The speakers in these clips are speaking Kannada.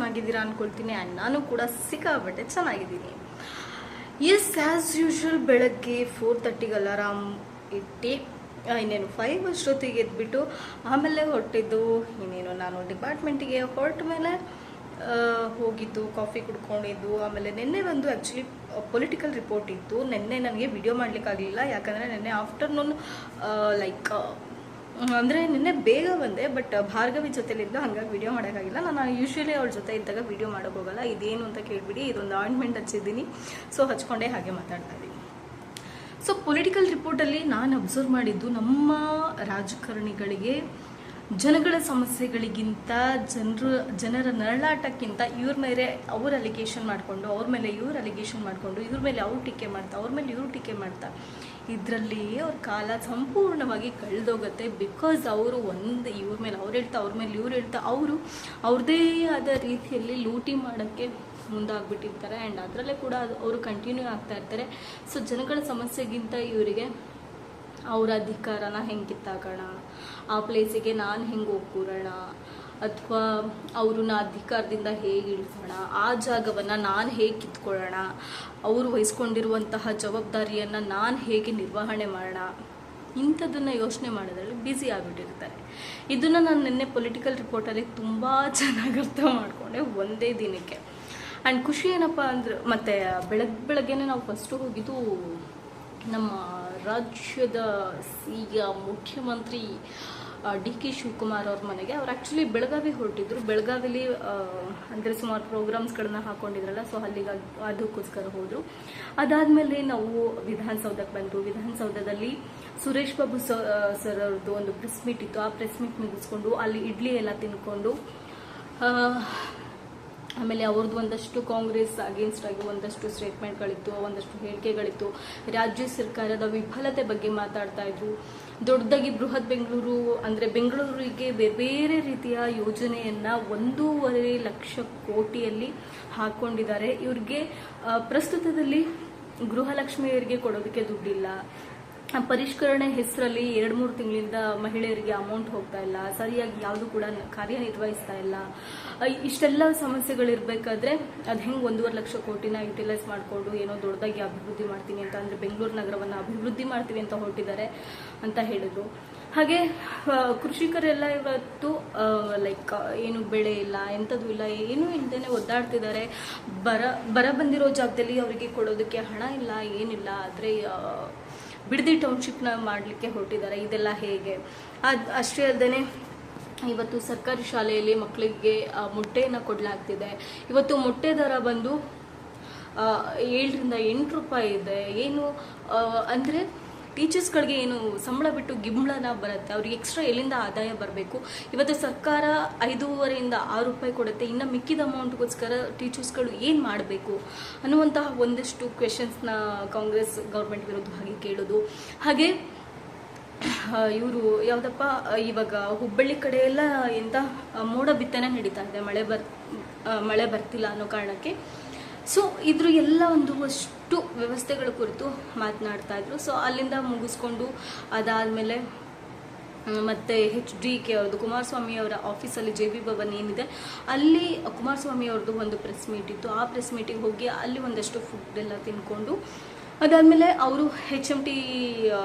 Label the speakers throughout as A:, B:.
A: ಚೆನ್ನಾಗಿದ್ದೀರಾ ಅಂದ್ಕೊಳ್ತೀನಿ. ಆ್ಯಂಡ್ ನಾನು ಕೂಡ ಸಿಕ್ಕಾಬಟ್ಟೆ ಚೆನ್ನಾಗಿದ್ದೀನಿ. ಎಸ್, ಆ್ಯಸ್ ಯೂಶ್ವಲ್ ಬೆಳಗ್ಗೆ 4:30ಗೆ ಅಲಾರಾಮ್ ಇಟ್ಟು ಇನ್ನೇನು 5 ಅಷ್ಟೊತ್ತಿಗೆ ಎದ್ಬಿಟ್ಟು ಆಮೇಲೆ ಹೊರಟಿದ್ದು. ಇನ್ನೇನು ನಾನು ಡಿಪಾರ್ಟ್ಮೆಂಟಿಗೆ ಹೊರಟ ಮೇಲೆ ಹೋಗಿದ್ದು, ಕಾಫಿ ಕುಡ್ಕೊಂಡಿದ್ದು. ಆಮೇಲೆ ನಿನ್ನೆ ಒಂದು ಆ್ಯಕ್ಚುಲಿ ಪೊಲಿಟಿಕಲ್ ರಿಪೋರ್ಟ್ ಇತ್ತು. ನಿನ್ನೆ ನನಗೆ ವಿಡಿಯೋ ಮಾಡಲಿಕ್ಕಾಗಲಿಲ್ಲ, ಯಾಕಂದರೆ ನಿನ್ನೆ ಆಫ್ಟರ್ನೂನ್ ಅಂದರೆ ನಿನ್ನೆ ಬೇಗ ಬಂದೆ, ಬಟ್ ಭಾರ್ಗವಿ ಜೊತೆಲಿದ್ದು, ಹಾಗಾಗಿ ವಿಡಿಯೋ ಮಾಡೋಕ್ಕಾಗಿಲ್ಲ. ನಾನು ಯೂಶ್ವಲಿ ಅವ್ರ ಜೊತೆ ಇದ್ದಾಗ ವಿಡಿಯೋ ಮಾಡೋಕ್ಕೆ ಹೋಗಲ್ಲ. ಇದೇನು ಅಂತ ಕೇಳಿಬಿಡಿ, ಇದೊಂದು ಆಯಿಂಟ್ಮೆಂಟ್ ಹಚ್ಚಿದ್ದೀನಿ, ಸೊ ಹಚ್ಕೊಂಡೇ ಹಾಗೆ ಮಾತಾಡ್ತಾ ಇದ್ದೀನಿ. ಸೊ ಪೊಲಿಟಿಕಲ್ ರಿಪೋರ್ಟಲ್ಲಿ ನಾನು ಅಬ್ಸರ್ವ್ ಮಾಡಿದ್ದು, ನಮ್ಮ ರಾಜಕಾರಣಿಗಳಿಗೆ ಜನಗಳ ಸಮಸ್ಯೆಗಳಿಗಿಂತ ಜನರ ನರಳಾಟಕ್ಕಿಂತ ಇವ್ರ ಮೇಲೆ ಅವ್ರು ಅಲಿಗೇಷನ್ ಮಾಡಿಕೊಂಡು, ಅವ್ರ ಮೇಲೆ ಇವ್ರು ಅಲಿಗೇಷನ್ ಮಾಡಿಕೊಂಡು, ಇವ್ರ ಮೇಲೆ ಅವ್ರು ಟೀಕೆ ಮಾಡ್ತಾ, ಅವ್ರ ಮೇಲೆ ಇವ್ರು ಟೀಕೆ ಮಾಡ್ತಾ, ಇದರಲ್ಲಿ ಅವ್ರ ಕಾಲ ಸಂಪೂರ್ಣವಾಗಿ ಕಳೆದೋಗುತ್ತೆ. ಬಿಕಾಸ್ ಅವರು ಇವ್ರ ಮೇಲೆ ಅವ್ರು ಹೇಳ್ತಾ, ಅವ್ರ ಮೇಲೆ ಇವ್ರು ಹೇಳ್ತಾ, ಅವರು ಅವ್ರದ್ದೇ ಆದ ರೀತಿಯಲ್ಲಿ ಲೂಟಿ ಮಾಡೋಕ್ಕೆ ಮುಂದಾಗ್ಬಿಟ್ಟಿರ್ತಾರೆ. ಆ್ಯಂಡ್ ಅದರಲ್ಲೇ ಕೂಡ ಅವರು ಕಂಟಿನ್ಯೂ ಆಗ್ತಾ ಇರ್ತಾರೆ. ಸೊ ಜನಗಳ ಸಮಸ್ಯೆಗಿಂತ ಇವರಿಗೆ ಅವರ ಅಧಿಕಾರನ ಹೆಂಗೆ ಕಿತ್ತಾಕೋಣ, ಆ ಪ್ಲೇಸಿಗೆ ನಾನು ಹೆಂಗೆ ಹೋಗ್ಕೂರೋಣ, ಅಥವಾ ಅವ್ರನ್ನ ಅಧಿಕಾರದಿಂದ ಹೇಗೆ ಇಳಿಸೋಣ, ಆ ಜಾಗವನ್ನು ನಾನು ಹೇಗೆ ಕಿತ್ಕೊಳ್ಳೋಣ, ಅವರು ವಹಿಸ್ಕೊಂಡಿರುವಂತಹ ಜವಾಬ್ದಾರಿಯನ್ನು ನಾನು ಹೇಗೆ ನಿರ್ವಹಣೆ ಮಾಡೋಣ, ಇಂಥದ್ದನ್ನು ಯೋಚನೆ ಮಾಡೋದ್ರಲ್ಲಿ ಬ್ಯುಸಿ ಆಗಿಬಿಟ್ಟಿರ್ತಾರೆ. ಇದನ್ನು ನಾನು ನಿನ್ನೆ ಪೊಲಿಟಿಕಲ್ ರಿಪೋರ್ಟಲ್ಲಿ ತುಂಬ ಚೆನ್ನಾಗಿ ಅರ್ಥ ಮಾಡಿಕೊಂಡೆ ಒಂದೇ ದಿನಕ್ಕೆ. ಆ್ಯಂಡ್ ಖುಷಿ ಏನಪ್ಪ ಅಂದ್ರೆ, ಮತ್ತು ಬೆಳಗ್ಗೆನೇ ನಾವು ಫಸ್ಟು ಹೋಗಿದ್ದು ನಮ್ಮ ರಾಜ್ಯದ ಮುಖ್ಯಮಂತ್ರಿ ಡಿ.ಕೆ. ಶಿವಕುಮಾರ್ ಅವ್ರ ಮನೆಗೆ. ಅವ್ರು ಆ್ಯಕ್ಚುಲಿ ಬೆಳಗಾವಿ ಹೊರಟಿದ್ರು. ಬೆಳಗಾವಿಲಿ ಅಂದರೆ ಸುಮಾರು ಪ್ರೋಗ್ರಾಮ್ಸ್ಗಳನ್ನ ಹಾಕ್ಕೊಂಡಿದ್ರಲ್ಲ, ಸೊ ಅಲ್ಲಿಗೆ ಅದಕ್ಕೋಸ್ಕರ ಹೋದರು. ಅದಾದಮೇಲೆ ನಾವು ವಿಧಾನಸೌಧಕ್ಕೆ ಬಂದರು. ವಿಧಾನಸೌಧದಲ್ಲಿ ಸುರೇಶ್ ಬಾಬು ಸರ್ ಅವ್ರದ್ದು ಒಂದು ಪ್ರೆಸ್ ಮೀಟ್ ಇತ್ತು. ಆ ಪ್ರೆಸ್ ಮೀಟ್ ಮುಗಿಸ್ಕೊಂಡು ಅಲ್ಲಿ ಇಡ್ಲಿ ಎಲ್ಲ ತಿನ್ಕೊಂಡು, ಆಮೇಲೆ ಅವ್ರದ್ದು ಒಂದಷ್ಟು ಕಾಂಗ್ರೆಸ್ ಅಗೇನ್ಸ್ಟ್ ಆಗಿ ಒಂದಷ್ಟು ಸ್ಟೇಟ್ಮೆಂಟ್ಗಳಿತ್ತು, ಒಂದಷ್ಟು ಹೇಳಿಕೆಗಳಿತ್ತು. ರಾಜ್ಯ ಸರ್ಕಾರದ ವಿಫಲತೆ ಬಗ್ಗೆ ಮಾತಾಡ್ತಾ ಇದ್ರು. ದೊಡ್ಡದಾಗಿ ಬೃಹತ್ ಬೆಂಗಳೂರು ಅಂದರೆ ಬೆಂಗಳೂರಿಗೆ ಬೇರೆ ಬೇರೆ ರೀತಿಯ ಯೋಜನೆಯನ್ನು 1.5 ಲಕ್ಷ ಕೋಟಿಯಲ್ಲಿ ಹಾಕ್ಕೊಂಡಿದ್ದಾರೆ. ಇವ್ರಿಗೆ ಪ್ರಸ್ತುತದಲ್ಲಿ ಗೃಹಲಕ್ಷ್ಮಿಯರಿಗೆ ಕೊಡೋದಕ್ಕೆ ದುಡ್ಡಿಲ್ಲ. ಪರಿಷ್ಕರಣೆ ಹೆಸರಲ್ಲಿ 2-3 ತಿಂಗಳಿಂದ ಮಹಿಳೆಯರಿಗೆ ಅಮೌಂಟ್ ಹೋಗ್ತಾ ಇಲ್ಲ, ಸರಿಯಾಗಿ ಯಾವುದು ಕೂಡ ಕಾರ್ಯನಿರ್ವಹಿಸ್ತಾ ಇಲ್ಲ. ಇಷ್ಟೆಲ್ಲ ಸಮಸ್ಯೆಗಳಿರಬೇಕಾದ್ರೆ ಅದು ಹೆಂಗೆ 1.5 ಲಕ್ಷ ಕೋಟಿನ ಯುಟಿಲೈಸ್ ಮಾಡಿಕೊಂಡು ಏನೋ ದೊಡ್ಡದಾಗಿ ಅಭಿವೃದ್ಧಿ ಮಾಡ್ತೀನಿ ಅಂತ, ಅಂದರೆ ಬೆಂಗಳೂರು ನಗರವನ್ನು ಅಭಿವೃದ್ಧಿ ಮಾಡ್ತೀವಿ ಅಂತ ಹೊರಟಿದ್ದಾರೆ ಅಂತ ಹೇಳಿದ್ರು. ಹಾಗೆ ಕೃಷಿಕರೆಲ್ಲ ಇವತ್ತು ಏನು ಬೆಳೆ ಇಲ್ಲ, ಎಂಥದ್ದು ಇಲ್ಲ, ಏನೂ ಇಲ್ಲದೇ ಒದ್ದಾಡ್ತಿದ್ದಾರೆ. ಬರ ಬಂದಿರೋ ಜಾಗದಲ್ಲಿ ಅವರಿಗೆ ಕೊಡೋದಕ್ಕೆ ಹಣ ಇಲ್ಲ, ಏನಿಲ್ಲ. ಆದರೆ ಬಿಡದಿ ಟೌನ್ಶಿಪ್ನ ಮಾಡಲಿಕ್ಕೆ ಹೊರಟಿದ್ದಾರೆ. ಇದೆಲ್ಲ ಹೇಗೆ? ಅಷ್ಟೇ ಅಲ್ಲದೆ ಇವತ್ತು ಸರ್ಕಾರಿ ಶಾಲೆಯಲ್ಲಿ ಮಕ್ಕಳಿಗೆ ಮೊಟ್ಟೆಯನ್ನು ಕೊಡಲಾಗ್ತಿದೆ. ಇವತ್ತು ಮೊಟ್ಟೆ ದರ ಬಂದು 7ರಿಂದ 8 ರೂಪಾಯಿ ಇದೆ. ಏನು ಅಂದರೆ ಟೀಚರ್ಸ್ಗಳಿಗೆ ಏನು ಸಂಬಳ ಬಿಟ್ಟು ಗಿಂಬಳನ ಬರುತ್ತೆ, ಅವ್ರಿಗೆ ಎಕ್ಸ್ಟ್ರಾ ಎಲ್ಲಿಂದ ಆದಾಯ ಬರಬೇಕು? ಇವತ್ತು ಸರ್ಕಾರ 5.5ರಿಂದ 6 ರೂಪಾಯಿ ಕೊಡುತ್ತೆ. ಇನ್ನು ಮಿಕ್ಕಿದ ಅಮೌಂಟ್ಗೋಸ್ಕರ ಟೀಚರ್ಸ್ಗಳು ಏನು ಮಾಡಬೇಕು ಅನ್ನುವಂತಹ ಒಂದಷ್ಟು ಕ್ವೆಶನ್ಸ್ನ ಕಾಂಗ್ರೆಸ್ ಗೌರ್ಮೆಂಟ್ ವಿರುದ್ಧವಾಗಿ ಕೇಳೋದು. ಹಾಗೆ ಇವರು ಯಾವುದಪ್ಪ, ಇವಾಗ ಹುಬ್ಬಳ್ಳಿ ಕಡೆ ಎಲ್ಲ ಎಂಥ ಮೋಡ ಬಿತ್ತನೆ ನಡೀತಾ ಇದೆ, ಮಳೆ ಬರ್ತಿಲ್ಲ ಅನ್ನೋ ಕಾರಣಕ್ಕೆ. ಸೊ ಇದ್ರ ಎಲ್ಲ ಅಷ್ಟು ವ್ಯವಸ್ಥೆಗಳ ಕುರಿತು ಮಾತನಾಡ್ತಾ ಇದ್ರು. ಸೊ ಅಲ್ಲಿಂದ ಮುಗಿಸ್ಕೊಂಡು ಅದಾದಮೇಲೆ ಮತ್ತು HDK ಅವ್ರದ್ದು, ಕುಮಾರಸ್ವಾಮಿ ಅವರ ಆಫೀಸಲ್ಲಿ JB ಭವನ್ ಏನಿದೆ ಅಲ್ಲಿ ಕುಮಾರಸ್ವಾಮಿ ಅವ್ರದ್ದು ಒಂದು ಪ್ರೆಸ್ ಮೀಟ್ ಇತ್ತು. ಆ ಪ್ರೆಸ್ ಮೀಟಿಗೆ ಹೋಗಿ ಅಲ್ಲಿ ಒಂದಷ್ಟು ಫುಡ್ ಎಲ್ಲ ತಿನ್ಕೊಂಡು, ಅದಾದಮೇಲೆ ಅವರು HMT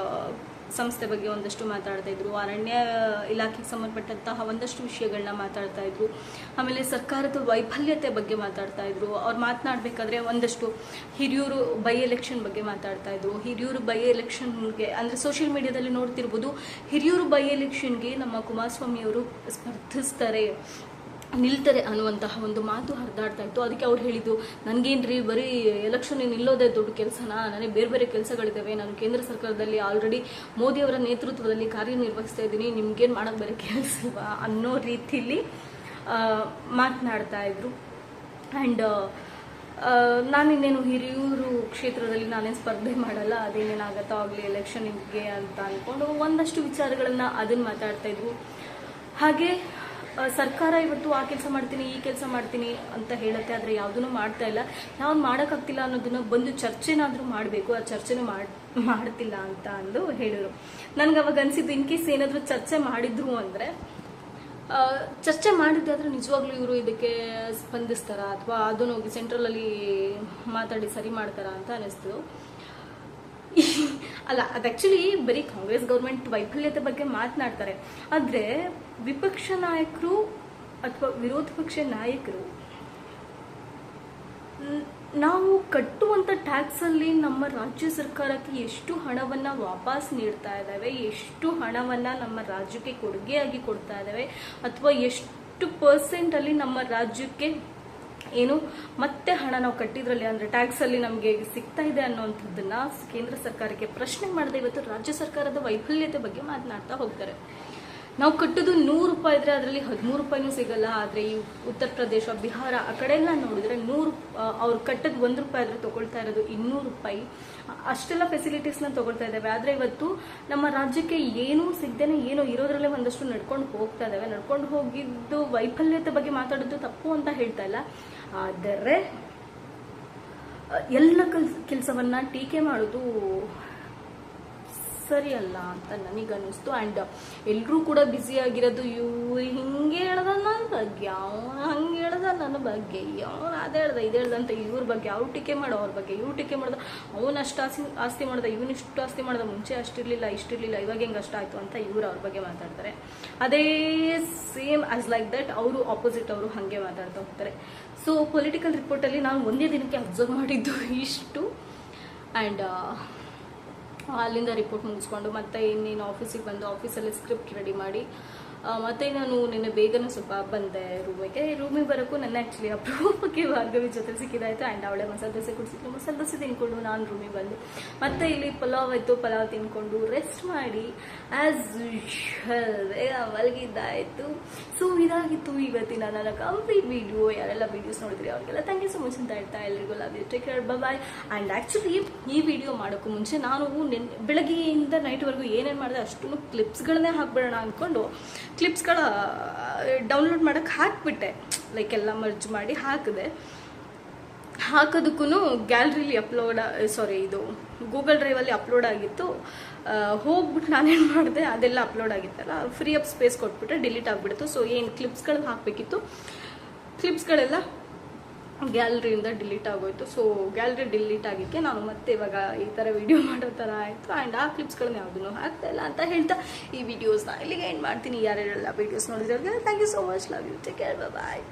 A: ಸಂಸ್ಥೆ ಬಗ್ಗೆ ಒಂದಷ್ಟು ಮಾತಾಡ್ತಾ ಇದ್ರು. ಅರಣ್ಯ ಇಲಾಖೆಗೆ ಸಂಬಂಧಪಟ್ಟಂತಹ ಒಂದಷ್ಟು ವಿಷಯಗಳನ್ನ ಮಾತಾಡ್ತಾ ಇದ್ರು. ಆಮೇಲೆ ಸರ್ಕಾರದ ವೈಫಲ್ಯತೆ ಬಗ್ಗೆ ಮಾತಾಡ್ತಾ ಇದ್ರು. ಅವ್ರು ಮಾತನಾಡಬೇಕಾದ್ರೆ ಒಂದಷ್ಟು ಹಿರಿಯೂರು ಬೈ ಎಲೆಕ್ಷನ್ ಬಗ್ಗೆ ಮಾತಾಡ್ತಾ ಇದ್ರು. ಹಿರಿಯೂರು ಬೈ ಎಲೆಕ್ಷನ್ಗೆ ಅಂದರೆ ಸೋಷಿಯಲ್ ಮೀಡಿಯಾದಲ್ಲಿ ನೋಡ್ತಿರ್ಬೋದು, ಹಿರಿಯೂರು ಬೈ ಎಲೆಕ್ಷನ್ಗೆ ನಮ್ಮ ಕುಮಾರಸ್ವಾಮಿ ಅವರು ಸ್ಪರ್ಧಿಸ್ತಾರೆ, ನಿಲ್ತಾರೆ ಅನ್ನುವಂತಹ ಒಂದು ಮಾತು ಹರಿದಾಡ್ತಾ ಇತ್ತು. ಅದಕ್ಕೆ ಅವ್ರು ಹೇಳಿದ್ದು, ನನಗೇನ್ರಿ ಬರೀ ಎಲೆಕ್ಷನ್ ನಿಲ್ಲೋದೇ ದೊಡ್ಡ ಕೆಲಸನಾ, ನನಗೆ ಬೇರೆ ಬೇರೆ ಕೆಲಸಗಳಿದ್ದಾವೆ, ನಾನು ಕೇಂದ್ರ ಸರ್ಕಾರದಲ್ಲಿ ಆಲ್ರೆಡಿ ಮೋದಿಯವರ ನೇತೃತ್ವದಲ್ಲಿ ಕಾರ್ಯನಿರ್ವಹಿಸ್ತಾ ಇದ್ದೀನಿ, ನಿಮ್ಗೇನು ಮಾಡೋಕ್ಕೆ ಬೇರೆ ಕೆಲಸವಾ ಅನ್ನೋ ರೀತಿಯಲ್ಲಿ ಮಾತನಾಡ್ತಾ ಇದ್ರು. ಆ್ಯಂಡ್ ನಾನಿನ್ನೇನು ಹಿರಿಯೂರು ಕ್ಷೇತ್ರದಲ್ಲಿ ನಾನೇನು ಸ್ಪರ್ಧೆ ಮಾಡಲ್ಲ, ಅದೇನೇನಾಗತ್ತೋ ಆಗಲಿ ಎಲೆಕ್ಷನ್ಗೆ ಅಂತ ಅಂದ್ಕೊಂಡು ಒಂದಷ್ಟು ವಿಚಾರಗಳನ್ನು ಅದನ್ನು ಮಾತಾಡ್ತಾ ಇದ್ರು. ಹಾಗೆ ಸರ್ಕಾರ ಇವತ್ತು ಆ ಕೆಲಸ ಮಾಡ್ತೀನಿ, ಈ ಕೆಲಸ ಮಾಡ್ತೀನಿ ಅಂತ ಹೇಳುತ್ತೆ, ಆದರೆ ಯಾವುದೂ ಮಾಡ್ತಾ ಇಲ್ಲ. ಯಾವ್ದು ಮಾಡೋಕ್ಕಾಗ್ತಿಲ್ಲ ಅನ್ನೋದನ್ನ ಬಂದು ಚರ್ಚೆನಾದರೂ ಮಾಡಬೇಕು, ಆ ಚರ್ಚೆನೂ ಮಾಡ್ತಿಲ್ಲ ಅಂತ ಅಂದು ಹೇಳಿದ್ರು. ನನಗೆ ಅವಾಗ ಅನಿಸಿದ್ದು, ಇನ್ ಕೇಸ್ ಏನಾದರೂ ಚರ್ಚೆ ಮಾಡಿದ್ರು ಅಂದರೆ ಚರ್ಚೆ ಮಾಡಿದ್ದೆ ಆದರೆ ನಿಜವಾಗ್ಲೂ ಇವರು ಇದಕ್ಕೆ ಸ್ಪಂದಿಸ್ತಾರಾ ಅಥವಾ ಅದನ್ನು ಹೋಗಿ ಸೆಂಟ್ರಲಲ್ಲಿ ಮಾತಾಡಿ ಸರಿ ಮಾಡ್ತಾರಾ ಅಂತ ಅನಿಸ್ತು. ಅಲ್ಲ, ಅದು ಆ್ಯಕ್ಚುಲಿ ಬರೀ ಕಾಂಗ್ರೆಸ್ ಗೌರ್ಮೆಂಟ್ ವೈಫಲ್ಯತೆ ಬಗ್ಗೆ ಮಾತನಾಡ್ತಾರೆ, ಆದರೆ ವಿಪಕ್ಷ ನಾಯಕರು ಅಥವಾ ವಿರೋಧ ಪಕ್ಷ ನಾಯಕರು ನಾವು ಕಟ್ಟುವಂಥ ಟ್ಯಾಕ್ಸಲ್ಲಿ ನಮ್ಮ ರಾಜ್ಯ ಸರ್ಕಾರಕ್ಕೆ ಎಷ್ಟು ಹಣವನ್ನು ವಾಪಸ್ ನೀಡ್ತಾ ಇದ್ದಾವೆ, ಎಷ್ಟು ಹಣವನ್ನು ನಮ್ಮ ರಾಜ್ಯಕ್ಕೆ ಕೊಡುಗೆಯಾಗಿ ಕೊಡ್ತಾ ಇದ್ದಾವೆ, ಅಥವಾ ಎಷ್ಟು ಪರ್ಸೆಂಟಲ್ಲಿ ನಮ್ಮ ರಾಜ್ಯಕ್ಕೆ ಏನು ಮತ್ತೆ ಹಣ ನಾವು ಕಟ್ಟಿದ್ರಲ್ಲಿ ಅಂದರೆ ಟ್ಯಾಕ್ಸಲ್ಲಿ ನಮಗೆ ಸಿಗ್ತಾ ಇದೆ ಅನ್ನೋವಂಥದ್ದನ್ನ ಕೇಂದ್ರ ಸರ್ಕಾರಕ್ಕೆ ಪ್ರಶ್ನೆ ಮಾಡದೆ ಇವತ್ತು ರಾಜ್ಯ ಸರ್ಕಾರದ ವೈಫಲ್ಯತೆ ಬಗ್ಗೆ ಮಾತನಾಡ್ತಾ ಹೋಗ್ತಾರೆ. ನಾವು ಕಟ್ಟೋದು 100 ರೂಪಾಯಿ ಇದ್ರೆ ಅದರಲ್ಲಿ 13 ರೂಪಾಯಿನೂ ಸಿಗಲ್ಲ. ಆದರೆ ಈ ಉತ್ತರ ಪ್ರದೇಶ, ಬಿಹಾರ ಆ ಕಡೆ ಎಲ್ಲ ನೋಡಿದ್ರೆ ಅವ್ರು ಕಟ್ಟೋದು 1 ರೂಪಾಯಿ ಆದರೆ ತಗೊಳ್ತಾ ಇರೋದು 200 ರೂಪಾಯಿ. ಅಷ್ಟೆಲ್ಲ ಫೆಸಿಲಿಟೀಸ್ನ ತಗೊಳ್ತಾ ಇದ್ದಾವೆ. ಆದರೆ ಇವತ್ತು ನಮ್ಮ ರಾಜ್ಯಕ್ಕೆ ಏನೂ ಸಿಗದೇನೆ ಏನೋ ಇರೋದ್ರಲ್ಲೇ ಒಂದಷ್ಟು ನಡ್ಕೊಂಡು ಹೋಗ್ತಾ ಇದ್ದಾವೆ. ನಡ್ಕೊಂಡು ಹೋಗಿದ್ದು ವೈಫಲ್ಯತೆ ಬಗ್ಗೆ ಮಾತಾಡೋದು ತಪ್ಪು ಅಂತ ಹೇಳ್ತಾ ಇಲ್ಲ, ಆದರೆ ಎಲ್ಲ ಕೆಲಸವನ್ನ ಟೀಕೆ ಮಾಡೋದು ಸರಿ ಅಲ್ಲ ಅಂತ ನನಗನ್ನಿಸ್ತು. ಆ್ಯಂಡ್ ಎಲ್ಲರೂ ಕೂಡ ಬ್ಯುಸಿ ಆಗಿರೋದು ಇವ್ರು ಹಿಂಗೆ ಹೇಳ್ದ ನನ್ನ ಬಗ್ಗೆ, ಅವನು ಹಂಗೆ ಹೇಳ್ದ ನನ್ನ ಬಗ್ಗೆ, ಅವನು ಅದೇ ಹೇಳ್ದ ಇದು ಹೇಳ್ದ ಅಂತ ಇವ್ರ ಬಗ್ಗೆ ಅವ್ರು ಟೀಕೆ ಮಾಡೋ, ಅವ್ರ ಬಗ್ಗೆ ಇವ್ರು ಟೀಕೆ ಮಾಡ್ದ, ಅವನು ಅಷ್ಟು ಆಸ್ತಿ ಮಾಡ್ದ, ಇವನಿಷ್ಟು ಆಸ್ತಿ ಮಾಡ್ದ, ಮುಂಚೆ ಅಷ್ಟಿರಲಿಲ್ಲ ಇಷ್ಟಿರಲಿಲ್ಲ ಇವಾಗ ಹೆಂಗೆ ಅಷ್ಟ ಆಯಿತು ಅಂತ ಇವ್ರು ಅವ್ರ ಬಗ್ಗೆ ಮಾತಾಡ್ತಾರೆ. ಅದೇ ಸೇಮ್ ಆಸ್ ಲೈಕ್ ದಟ್ ಅವರು ಆಪೋಸಿಟ್ ಅವರು ಹಾಗೆ ಮಾತಾಡ್ತಾ ಹೋಗ್ತಾರೆ. ಸೊ ಪೊಲಿಟಿಕಲ್ ರಿಪೋರ್ಟಲ್ಲಿ ನಾನು ಒಂದೇ ದಿನಕ್ಕೆ ಅಬ್ಸರ್ವ್ ಮಾಡಿದ್ದು ಇಷ್ಟು. ಆ್ಯಂಡ್ ಅಲ್ಲಿಂದ ರಿಪೋರ್ಟ್ ಮುಗಿಸ್ಕೊಂಡು ಮತ್ತೆ ಇನ್ನೇನು ಆಫೀಸಿಗೆ ಬಂದು ಆಫೀಸಲ್ಲಿ ಸ್ಕ್ರಿಪ್ಟ್ ರೆಡಿ ಮಾಡಿ ಮತ್ತೆ ನಾನು ನಿನ್ನೆ ಬೇಗನೆ ಸ್ವಲ್ಪ ಬಂದೆ ರೂಮಿಗೆ ಬರೋಕ್ಕೂ ನನ್ನ ಆ್ಯಕ್ಚುಲಿ ಅಪರೂಪಕ್ಕೆ ಭಾರ್ಗವಿ ಜೊತೆ ಸಿಕ್ಕಿದಾಯಿತು. ಆ್ಯಂಡ್ ಅವಳೆ ಮಸಾಲೆ ದೋಸೆ ಕುಡಿಸಿದ್ರು, ಮಸಾಲೆ ದೋಸೆ ತಿನ್ಕೊಂಡು ನಾನು ರೂಮಿಗೆ ಬಂದು ಮತ್ತೆ ಇಲ್ಲಿ ಪಲಾವ್ ಆಯಿತು, ಪಲಾವ್ ತಿನ್ಕೊಂಡು ರೆಸ್ಟ್ ಮಾಡಿ ಆ್ಯಸ್ ಯೂಶುವಲ್ ಬೇಗ ಮಲಗಿದ್ದಾಯಿತು. ಸೊ ಇದಾಗಿತ್ತು ಇವತ್ತಿನ ನನ್ನ ಕಂಪ್ಲೀಟ್ ವಿಡಿಯೋ. ಯಾರೆಲ್ಲ ವೀಡಿಯೋಸ್ ನೋಡಿದ್ರಿ ಅವ್ರಿಗೆಲ್ಲ ಥ್ಯಾಂಕ್ ಯು ಸೊ ಮಚ್ ಅಂತ ಹೇಳ್ತಾ ಎಲ್ರಿಗೂ love you, take care, bye. And actually ಈ ವಿಡಿಯೋ ಮಾಡೋಕ್ಕೂ ಮುಂಚೆ ನಾನು ಬೆಳಗ್ಗೆಯಿಂದ ನೈಟ್ವರೆಗೂ ಏನೇನು ಮಾಡಿದೆ ಅಷ್ಟು ಕ್ಲಿಪ್ಸ್ಗಳನ್ನೇ ಹಾಕ್ಬಿಡೋಣ ಅಂದ್ಕೊಂಡು ಕ್ಲಿಪ್ಸ್ಗಳ ಡೌನ್ಲೋಡ್ ಮಾಡೋಕ್ಕೆ ಹಾಕಿಬಿಟ್ಟೆ. ಲೈಕ್ ಎಲ್ಲ ಮರ್ಜ್ ಮಾಡಿ ಹಾಕಿದೆ. ಹಾಕೋದಕ್ಕೂ ಗ್ಯಾಲರಿಲಿ ಇದು ಗೂಗಲ್ ಡ್ರೈವಲ್ಲಿ ಅಪ್ಲೋಡ್ ಆಗಿತ್ತು. ಹೋಗ್ಬಿಟ್ಟು ನಾನೇನು ಮಾಡಿದೆ, ಅದೆಲ್ಲ ಅಪ್ಲೋಡ್ ಆಗಿತ್ತಲ್ಲ, ಫ್ರೀ ಅಪ್ ಸ್ಪೇಸ್ ಕೊಟ್ಬಿಟ್ರೆ ಡಿಲೀಟ್ ಆಗಿಬಿಡ್ತು. ಸೊ ಏನು ಕ್ಲಿಪ್ಸ್ಗಳು ಹಾಕಬೇಕಿತ್ತು ಕ್ಲಿಪ್ಸ್ಗಳೆಲ್ಲ ಗ್ಯಾಲರಿಯಿಂದ ಡಿಲೀಟ್ ಆಗೋಯ್ತು. ಸೊ ಗ್ಯಾಲರಿ ಡಿಲೀಟ್ ಆಗಿಕ್ಕೆ ನಾನು ಮತ್ತೆ ಇವಾಗ ಈ ಥರ ವಿಡಿಯೋ ಮಾಡೋ ಥರ ಆಯಿತು. ಆ್ಯಂಡ್ ಆ ಕ್ಲಿಪ್ಸ್ಗಳನ್ನ ಯಾವುದೂ ಆಗ್ತಾ ಇಲ್ಲ ಅಂತ ಹೇಳ್ತಾ ಈ ವಿಡಿಯೋಸ್ನ ಇಲ್ಲಿಗೆ ಎಂಡ್ ಮಾಡ್ತೀನಿ. ಯಾರ್ಯಾರೆಲ್ಲ ವಿಡಿಯೋಸ್ ನೋಡಿದ್ರೆ thank you so much, love you, take care, bye.